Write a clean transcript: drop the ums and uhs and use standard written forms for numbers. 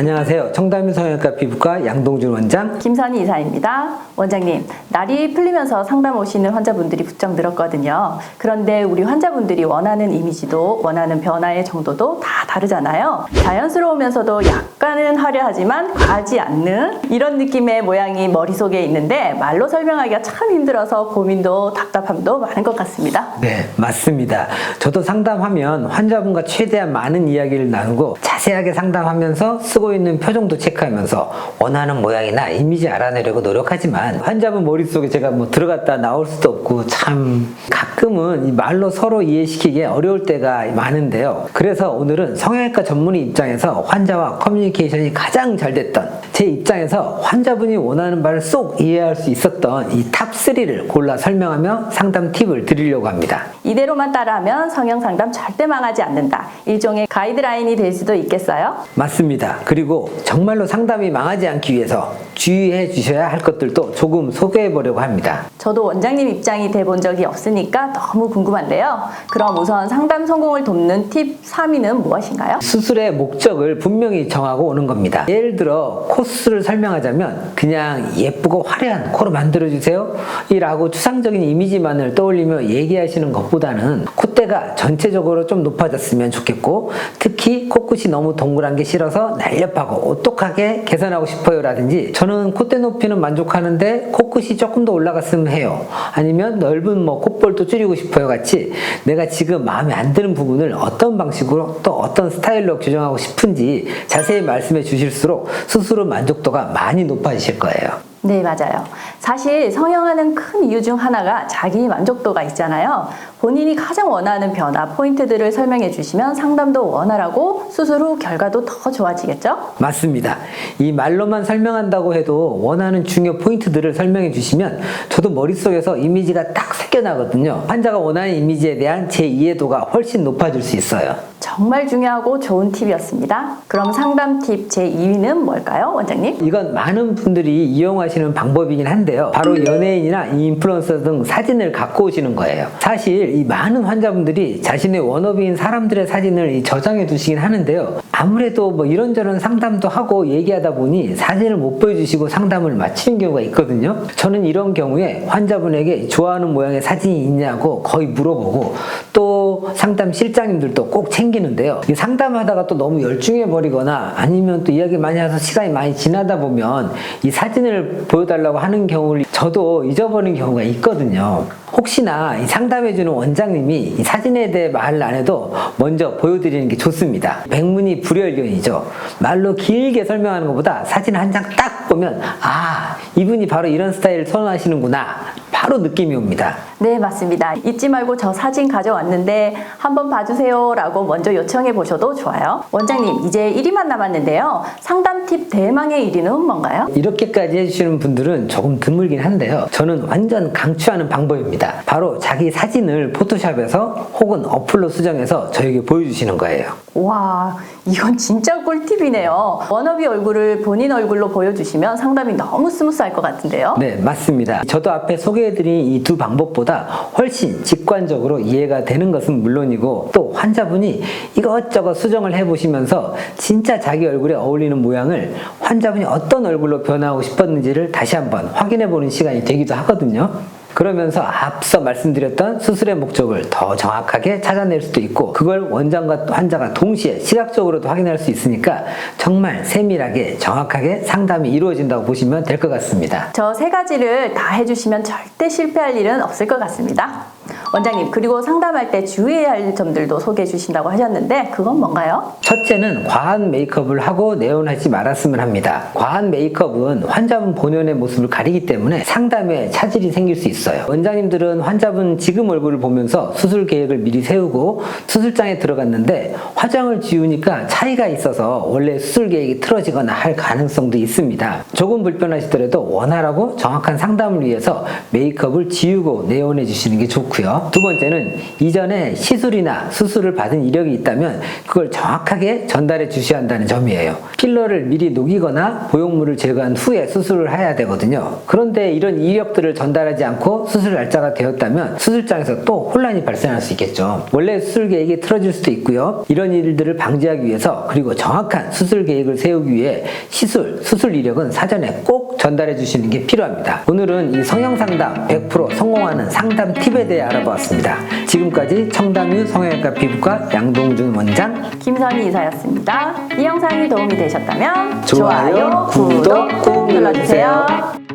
안녕하세요. 청담 성형외과 피부과 양동준 원장, 김선희 이사입니다. 원장님, 날이 풀리면서 상담 오시는 환자분들이 부쩍 늘었거든요. 그런데 우리 환자분들이 원하는 이미지도 원하는 변화의 정도도 다 다르잖아요. 자연스러우면서도 약간은 화려하지만 과하지 않는 이런 느낌의 모양이 머릿속에 있는데 말로 설명하기가 참 힘들어서 고민도 답답함도 많은 것 같습니다. 네, 맞습니다. 저도 상담하면 환자분과 최대한 많은 이야기를 나누고 자세하게 상담하면서 쓰고 있는 표정도 체크하면서 원하는 모양이나 이미지 알아내려고 노력하지만 환자분 머릿속에 제가 들어갔다 나올 수도 없고 참 가끔은 이 말로 서로 이해시키기 어려울 때가 많은데요. 그래서 오늘은 성형외과 전문의 입장에서 환자와 커뮤니케이션이 가장 잘 됐던 제 입장에서 환자분이 원하는 바를 쏙 이해할 수 있었던 이 탑 3를 골라 설명하며 상담 팁을 드리려고 합니다. 이대로만 따라하면 성형 상담 절대 망하지 않는다. 일종의 가이드라인이 될 수도 있겠어요? 맞습니다. 그리고 정말로 상담이 망하지 않기 위해서 주의해 주셔야 할 것들도 조금 소개해 보려고 합니다. 저도 원장님 입장이 돼 본 적이 없으니까 너무 궁금한데요. 그럼 우선 상담 성공을 돕는 팁 3위는 무엇인가요? 수술의 목적을 분명히 정하고 오는 겁니다. 예를 들어 코스를 설명하자면 그냥 예쁘고 화려한 코로 만들어주세요 이라고 추상적인 이미지만을 떠올리며 얘기하시는 것보다는 콧대가 전체적으로 좀 높아졌으면 좋겠고 특히 코끝이 너무 동그란 게 싫어서 날렵하고 오똑하게 개선하고 싶어요 라든지 저는 콧대 높이는 만족하는데 코끝이 조금 더 올라갔으면 해요. 아니면 넓은 콧볼도 줄이고 싶어요 같이 내가 지금 마음에 안 드는 부분을 어떤 방식으로 또 어떤 스타일로 교정하고 싶은지 자세히 말씀해 주실수록 수술 후 만족도가 많이 높아지실 거예요. 네, 맞아요. 사실 성형하는 큰 이유 중 하나가 자기 만족도가 있잖아요. 본인이 가장 원하는 변화, 포인트들을 설명해 주시면 상담도 원활하고 수술 후 결과도 더 좋아지겠죠? 맞습니다. 이 말로만 설명한다고 해도 원하는 중요 포인트들을 설명해 주시면 저도 머릿속에서 이미지가 딱 새겨나거든요. 환자가 원하는 이미지에 대한 제 이해도가 훨씬 높아질 수 있어요. 정말 중요하고 좋은 팁이었습니다. 그럼 상담 팁 제2위는 뭘까요, 원장님? 이건 많은 분들이 이용하시는 방법이긴 한데요. 바로 연예인이나 인플루언서 등 사진을 갖고 오시는 거예요. 사실 이 많은 환자분들이 자신의 워너비인 사람들의 사진을 저장해 두시긴 하는데요. 아무래도 이런저런 상담도 하고 얘기하다 보니 사진을 못 보여주시고 상담을 마치는 경우가 있거든요. 저는 이런 경우에 환자분에게 좋아하는 모양의 사진이 있냐고 거의 물어보고 또 상담 실장님들도 꼭 챙기는데요. 이 상담하다가 또 너무 열중해 버리거나 아니면 또 이야기 많이 해서 시간이 많이 지나다 보면 이 사진을 보여달라고 하는 경우를 저도 잊어버리는 경우가 있거든요. 혹시나 이 상담해주는 원장님이 이 사진에 대해 말을 안 해도 먼저 보여드리는 게 좋습니다. 백문이 불여일견이죠. 말로 길게 설명하는 것보다 사진 한 장 딱 보면 아, 이분이 바로 이런 스타일을 선호하시는구나 바로 느낌이 옵니다. 네, 맞습니다. 잊지 말고 저 사진 가져왔는데 한번 봐주세요 라고 먼저 요청해 보셔도 좋아요. 원장님, 이제 1위만 남았는데요. 상담 팁 대망의 1위는 뭔가요? 이렇게까지 해주시는 분들은 조금 드물긴 한데요. 저는 완전 강추하는 방법입니다. 바로 자기 사진을 포토샵에서 혹은 어플로 수정해서 저에게 보여주시는 거예요. 와, 이건 진짜 꿀팁이네요. 워너비 얼굴을 본인 얼굴로 보여주시면 상담이 너무 스무스할 것 같은데요? 네, 맞습니다. 저도 앞에 소개해드린 이 두 방법보다 훨씬 직관적으로 이해가 되는 것은 물론이고 또 환자분이 이것저것 수정을 해보시면서 진짜 자기 얼굴에 어울리는 모양을 환자분이 어떤 얼굴로 변화하고 싶었는지를 다시 한번 확인해보는 시간이 되기도 하거든요. 그러면서 앞서 말씀드렸던 수술의 목적을 더 정확하게 찾아낼 수도 있고 그걸 원장과 환자가 동시에 시각적으로도 확인할 수 있으니까 정말 세밀하게 정확하게 상담이 이루어진다고 보시면 될 것 같습니다. 저 세 가지를 다 해주시면 절대 실패할 일은 없을 것 같습니다. 원장님, 그리고 상담할 때 주의해야 할 점들도 소개해 주신다고 하셨는데 그건 뭔가요? 첫째는 과한 메이크업을 하고 내원하지 말았으면 합니다. 과한 메이크업은 환자분 본연의 모습을 가리기 때문에 상담에 차질이 생길 수 있어요. 원장님들은 환자분 지금 얼굴을 보면서 수술 계획을 미리 세우고 수술장에 들어갔는데 화장을 지우니까 차이가 있어서 원래 수술 계획이 틀어지거나 할 가능성도 있습니다. 조금 불편하시더라도 원활하고 정확한 상담을 위해서 메이크업을 지우고 내원해 주시는 게 좋고요. 있고요. 두 번째는 이전에 시술이나 수술을 받은 이력이 있다면 그걸 정확하게 전달해 주셔야 한다는 점이에요. 필러를 미리 녹이거나 보형물을 제거한 후에 수술을 해야 되거든요. 그런데 이런 이력들을 전달하지 않고 수술 날짜가 되었다면 수술장에서 또 혼란이 발생할 수 있겠죠. 원래 수술 계획이 틀어질 수도 있고요. 이런 일들을 방지하기 위해서 그리고 정확한 수술 계획을 세우기 위해 수술 이력은 사전에 꼭 전달해 주시는 게 필요합니다. 오늘은 이 성형상담 100% 성공하는 상담 팁에 대해 알아보았습니다. 지금까지 청담유 성형외과 피부과 양동준 원장, 김선희 이사였습니다. 이 영상이 도움이 되셨다면 좋아요, 구독 꾹 눌러주세요.